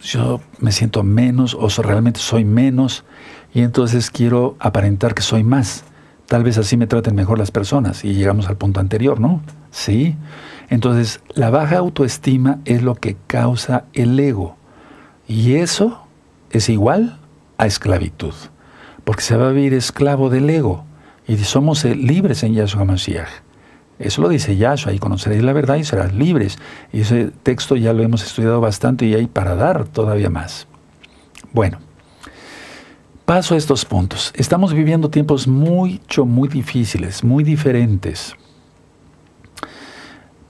yo me siento menos o realmente soy menos y entonces quiero aparentar que soy más. Tal vez así me traten mejor las personas y llegamos al punto anterior, ¿no? Sí. Entonces, la baja autoestima es lo que causa el ego. Y eso es igual a esclavitud. Porque se va a vivir esclavo del ego. Y somos libres en Yahshua HaMashiach. Eso lo dice Yahshua, y conoceréis la verdad y serás libres. Y ese texto ya lo hemos estudiado bastante y hay para dar todavía más. Bueno. Paso a estos puntos. Estamos viviendo tiempos muy difíciles, muy diferentes.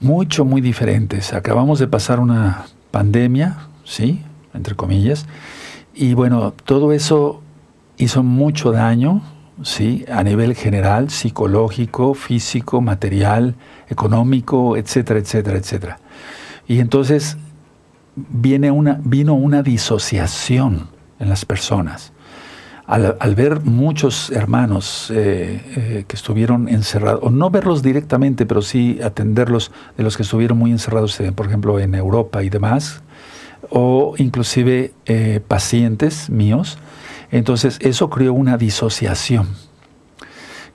Muy diferentes. Acabamos de pasar una pandemia, ¿sí? Entre comillas. Y bueno, todo eso hizo mucho daño, ¿sí? A nivel general, psicológico, físico, material, económico, etcétera, etcétera, etcétera. Y entonces vino una disociación en las personas. Al ver muchos hermanos que estuvieron encerrados, o no verlos directamente, pero sí atenderlos, de los que estuvieron muy encerrados, por ejemplo, en Europa y demás, o inclusive pacientes míos, entonces eso creó una disociación.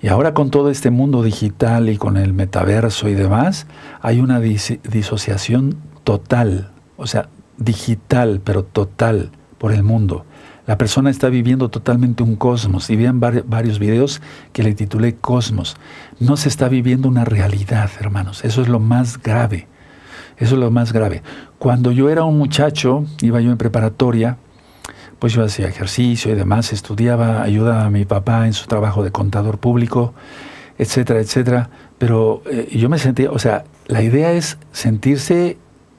Y ahora con todo este mundo digital y con el metaverso y demás, hay una disociación total, o sea, digital, pero total por el mundo. La persona está viviendo totalmente un cosmos, y vean varios videos que le titulé Cosmos. No se está viviendo una realidad, hermanos. Eso es lo más grave. Eso es lo más grave. Cuando yo era un muchacho, iba yo en preparatoria, pues yo hacía ejercicio y demás, estudiaba, ayudaba a mi papá en su trabajo de contador público, etcétera, etcétera. Pero yo me sentía, o sea, la idea es sentirse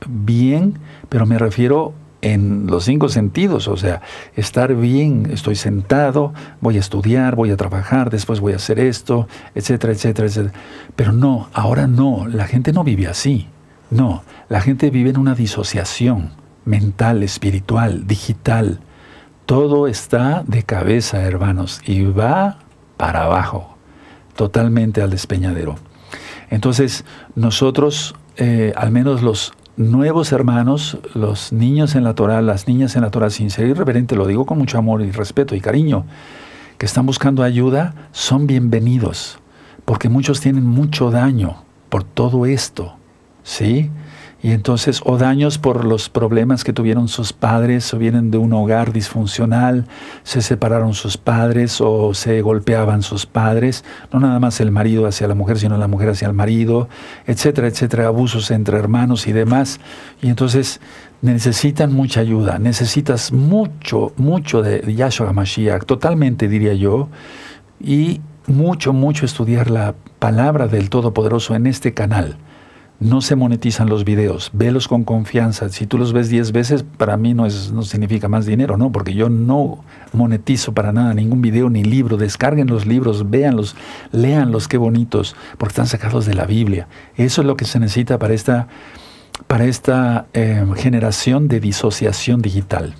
bien, pero me refiero en los 5 sentidos, o sea, estar bien, estoy sentado, voy a estudiar, voy a trabajar, después voy a hacer esto, etcétera, etcétera, etcétera. Pero no, ahora no, la gente no vive así. No, la gente vive en una disociación mental, espiritual, digital. Todo está de cabeza, hermanos, y va para abajo, totalmente al despeñadero. Entonces, nosotros, al menos los nuevos hermanos, los niños en la Torah, las niñas en la Torah, sin ser irreverente, lo digo con mucho amor y respeto y cariño, que están buscando ayuda, son bienvenidos, porque muchos tienen mucho daño por todo esto, ¿sí? Y entonces, o daños por los problemas que tuvieron sus padres, o vienen de un hogar disfuncional, se separaron sus padres, o se golpeaban sus padres, no nada más el marido hacia la mujer, sino la mujer hacia el marido, etcétera, etcétera, abusos entre hermanos y demás. Y entonces necesitan mucha ayuda, necesitas mucho, mucho de Yahshua HaMashiach, totalmente diría yo, y mucho, mucho estudiar la palabra del Todopoderoso en este canal. No se monetizan los videos, velos con confianza. Si tú los ves 10 veces, para mí no significa más dinero, ¿no? Porque yo no monetizo para nada ningún video ni libro. Descarguen los libros, véanlos, léanlos, qué bonitos, porque están sacados de la Biblia. Eso es lo que se necesita para esta generación de disociación digital.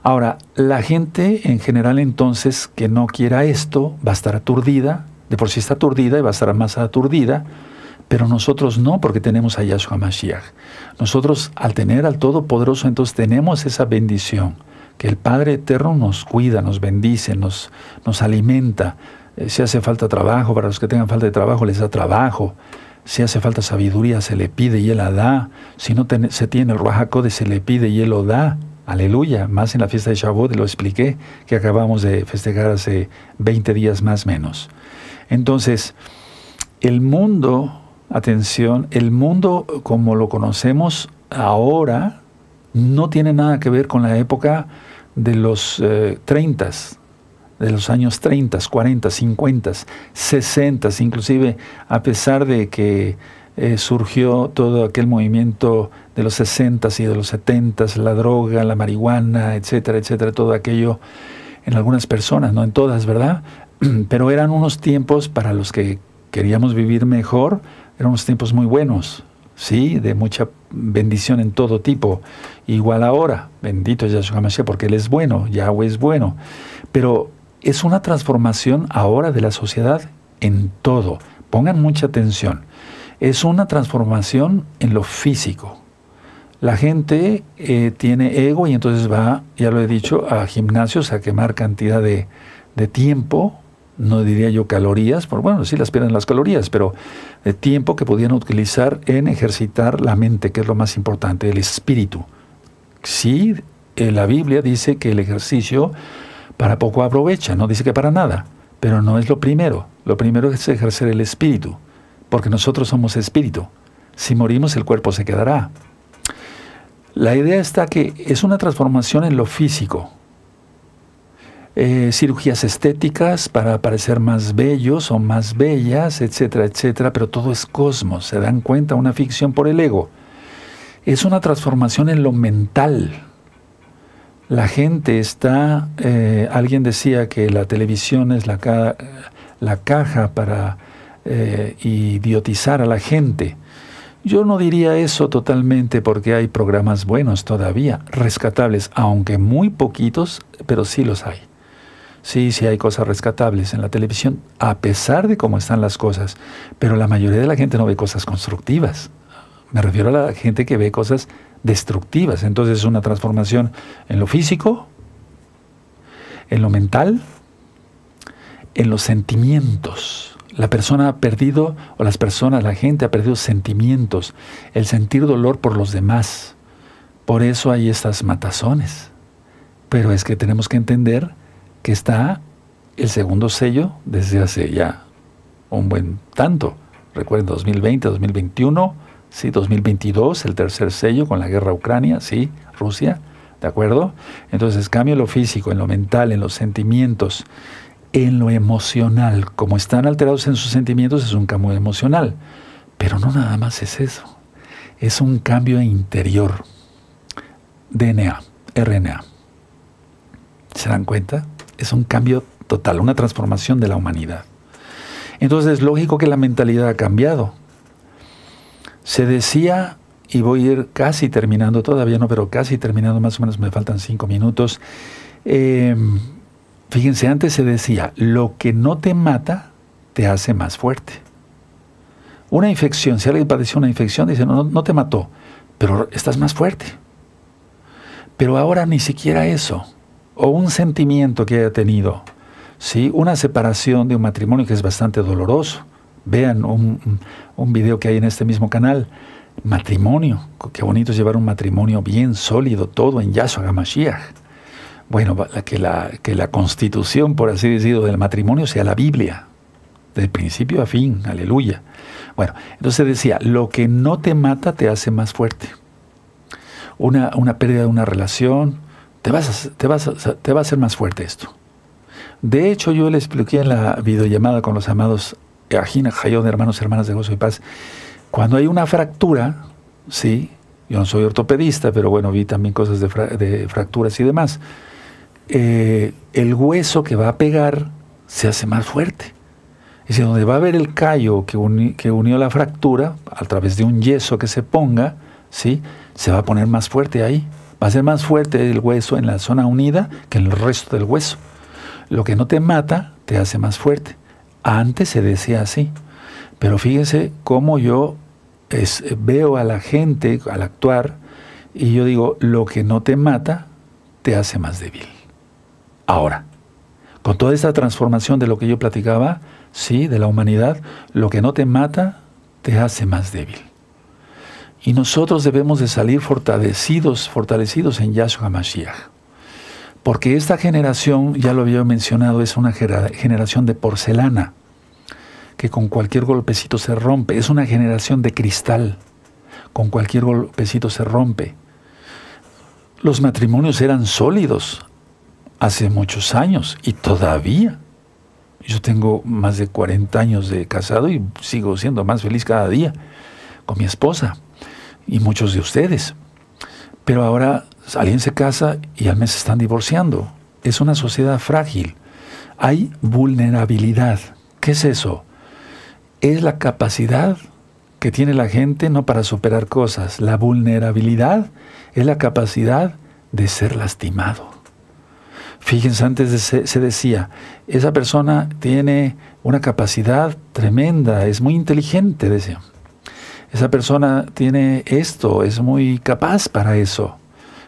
Ahora, la gente en general entonces que no quiera esto va a estar aturdida, de por sí está aturdida y va a estar más aturdida. Pero nosotros no, porque tenemos a Yahshua HaMashiach. Nosotros, al tener al Todopoderoso, entonces tenemos esa bendición, que el Padre Eterno nos cuida, nos bendice, nos alimenta. Si hace falta trabajo, para los que tengan falta de trabajo, les da trabajo. Si hace falta sabiduría, se le pide y Él la da. Si no se tiene el Ruach HaKodesh, se le pide y Él lo da. Aleluya. Más en la fiesta de Shavuot, lo expliqué, que acabamos de festejar hace 20 días más o menos. Entonces, el mundo... Atención, el mundo como lo conocemos ahora no tiene nada que ver con la época de los 30, de los años 30, 40, 50, 60, inclusive a pesar de que surgió todo aquel movimiento de los 60 y de los 70, la droga, la marihuana, etcétera, etcétera, todo aquello en algunas personas, no en todas, ¿verdad? Pero eran unos tiempos para los que queríamos vivir mejor. Eran unos tiempos muy buenos, ¿sí? De mucha bendición en todo tipo. Igual ahora, bendito es Yahshua HaMashiach, porque Él es bueno, Yahweh es bueno. Pero es una transformación ahora de la sociedad en todo. Pongan mucha atención. Es una transformación en lo físico. La gente tiene ego y entonces va, ya lo he dicho, a gimnasios a quemar cantidad de tiempo. No diría yo calorías, porque bueno, sí las pierden las calorías, pero de tiempo que podían utilizar en ejercitar la mente, que es lo más importante, el espíritu. Sí, la Biblia dice que el ejercicio para poco aprovecha, no dice que para nada, pero no es lo primero. Lo primero es ejercer el espíritu, porque nosotros somos espíritu. Si morimos, el cuerpo se quedará. La idea está que es una transformación en lo físico. Cirugías estéticas para parecer más bellos o más bellas, etcétera, etcétera, pero todo es cosmos, ¿se dan cuenta? Una ficción por el ego. Es una transformación en lo mental. La gente está, alguien decía que la televisión es la caja para idiotizar a la gente. Yo no diría eso totalmente porque hay programas buenos todavía, rescatables, aunque muy poquitos, pero sí los hay. Sí, sí hay cosas rescatables en la televisión, a pesar de cómo están las cosas, pero la mayoría de la gente no ve cosas constructivas. Me refiero a la gente que ve cosas destructivas. Entonces es una transformación en lo físico, en lo mental, en los sentimientos. La persona ha perdido, o las personas, la gente ha perdido sentimientos, el sentir dolor por los demás. Por eso hay estas matazones. Pero es que tenemos que entender que está el segundo sello desde hace ya un buen tanto. Recuerden, 2020, 2021, sí, 2022, el tercer sello con la guerra Ucrania, sí, Rusia, ¿de acuerdo? Entonces, cambio en lo físico, en lo mental, en los sentimientos, en lo emocional. Como están alterados en sus sentimientos, es un cambio emocional. Pero no nada más es eso. Es un cambio interior. DNA, RNA. ¿Se dan cuenta? Es un cambio total, una transformación de la humanidad. Entonces es lógico que la mentalidad ha cambiado. Se decía, y voy a ir casi terminando, todavía no, pero casi terminando, más o menos me faltan 5 minutos. Fíjense, antes se decía, lo que no te mata, te hace más fuerte. Una infección, si alguien padeció una infección, dice, no te mató, pero estás más fuerte. Pero ahora ni siquiera eso. O un sentimiento que haya tenido, ¿sí? Una separación de un matrimonio que es bastante doloroso. Vean un video que hay en este mismo canal. Matrimonio. Qué bonito es llevar un matrimonio bien sólido, todo en Yahshua HaMashiach. Bueno, que la constitución, por así decirlo, del matrimonio sea la Biblia. De principio a fin. Aleluya. Bueno, entonces decía, lo que no te mata te hace más fuerte. Una pérdida de una relación, te va a hacer más fuerte esto. De hecho, yo le expliqué en la videollamada con los amados Ajina, Jayón, hermanos, hermanas de gozo y paz, cuando hay una fractura, sí, yo no soy ortopedista, pero bueno, vi también cosas de fracturas y demás, el hueso que va a pegar se hace más fuerte. Es decir, donde va a haber el callo que unió la fractura, a través de un yeso que se ponga, ¿sí?, se va a poner más fuerte ahí. Va a ser más fuerte el hueso en la zona unida que en el resto del hueso. Lo que no te mata, te hace más fuerte. Antes se decía así. Pero fíjense cómo yo veo a la gente al actuar y yo digo, lo que no te mata, te hace más débil. Ahora, con toda esta transformación de lo que yo platicaba, sí, de la humanidad, lo que no te mata, te hace más débil. Y nosotros debemos de salir fortalecidos en Yahshua HaMashiach. Porque esta generación, ya lo había mencionado, es una generación de porcelana, que con cualquier golpecito se rompe. Es una generación de cristal, con cualquier golpecito se rompe. Los matrimonios eran sólidos hace muchos años, y todavía. Yo tengo más de 40 años de casado y sigo siendo más feliz cada día con mi esposa. Y muchos de ustedes. Pero ahora alguien se casa y al mes se están divorciando. Es una sociedad frágil. Hay vulnerabilidad. ¿Qué es eso? Es la capacidad que tiene la gente no para superar cosas. La vulnerabilidad es la capacidad de ser lastimado. Fíjense, antes se decía, esa persona tiene una capacidad tremenda, es muy inteligente, decía. Esa persona tiene esto, es muy capaz para eso.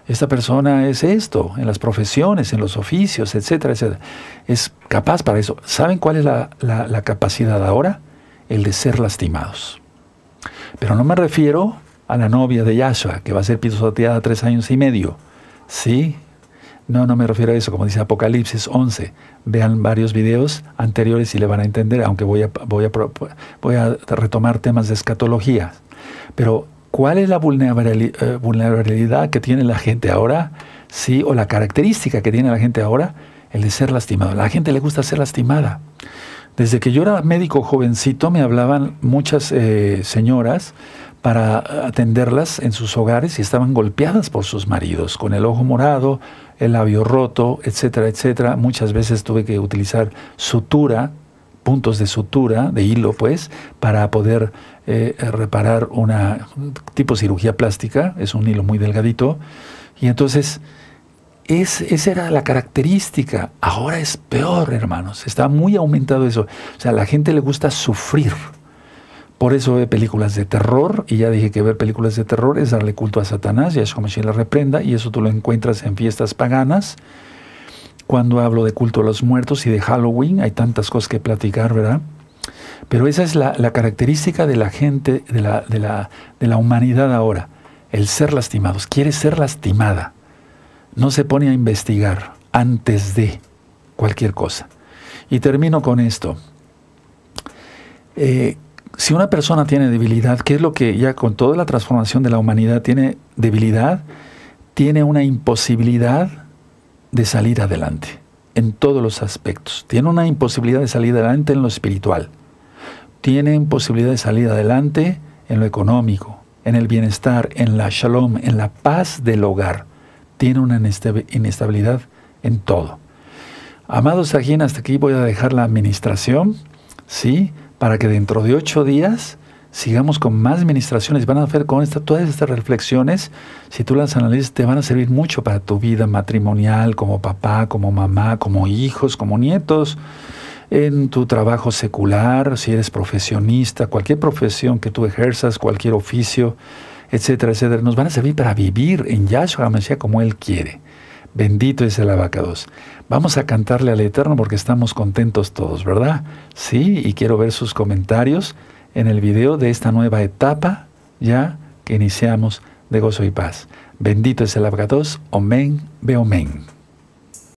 Esta persona es esto, en las profesiones, en los oficios, etcétera, etcétera. Es capaz para eso. ¿Saben cuál es la capacidad ahora? El de ser lastimados. Pero no me refiero a la novia de Yahshua, que va a ser pisoteada 3 años y medio. ¿Sí? No me refiero a eso, como dice Apocalipsis 11. Vean varios videos anteriores y le van a entender, aunque voy a retomar temas de escatología. Pero, ¿cuál es la vulnerabilidad que tiene la gente ahora? Sí, o la característica que tiene la gente ahora, el de ser lastimado. A la gente le gusta ser lastimada. Desde que yo era médico jovencito, me hablaban muchas señoras para atenderlas en sus hogares y estaban golpeadas por sus maridos, con el ojo morado, el labio roto, etcétera, etcétera. Muchas veces tuve que utilizar sutura, puntos de sutura, de hilo pues, para poder reparar una tipo cirugía plástica, es un hilo muy delgadito, y entonces esa era la característica. Ahora es peor, hermanos, está muy aumentado eso. O sea, a la gente le gusta sufrir. Por eso ve películas de terror, y ya dije que ver películas de terror es darle culto a Satanás, y Yahshua Mashiach la reprenda, y eso tú lo encuentras en fiestas paganas. Cuando hablo de culto a los muertos y de Halloween, hay tantas cosas que platicar, ¿verdad? Pero esa es la característica de la gente, de la humanidad ahora, el ser lastimados. Quiere ser lastimada. No se pone a investigar antes de cualquier cosa. Y termino con esto. Si una persona tiene debilidad, ¿qué es lo que ya con toda la transformación de la humanidad tiene debilidad? Tiene una imposibilidad de salir adelante en todos los aspectos. Tiene una imposibilidad de salir adelante en lo espiritual. Tiene imposibilidad de salir adelante en lo económico, en el bienestar, en la shalom, en la paz del hogar. Tiene una inestabilidad en todo. Amados Sajín, hasta aquí voy a dejar la administración, ¿sí? Para que dentro de 8 días sigamos con más ministraciones. Van a hacer con todas estas reflexiones, si tú las analizas, te van a servir mucho para tu vida matrimonial, como papá, como mamá, como hijos, como nietos, en tu trabajo secular, si eres profesionista, cualquier profesión que tú ejerzas, cualquier oficio, etcétera, etcétera. Nos van a servir para vivir en Yahshua HaMashiach como Él quiere. Bendito es el abacados. Vamos a cantarle al Eterno porque estamos contentos todos, ¿verdad? Sí, y quiero ver sus comentarios en el video de esta nueva etapa, ya que iniciamos de gozo y paz. Bendito es el abacados. Omen, be omen.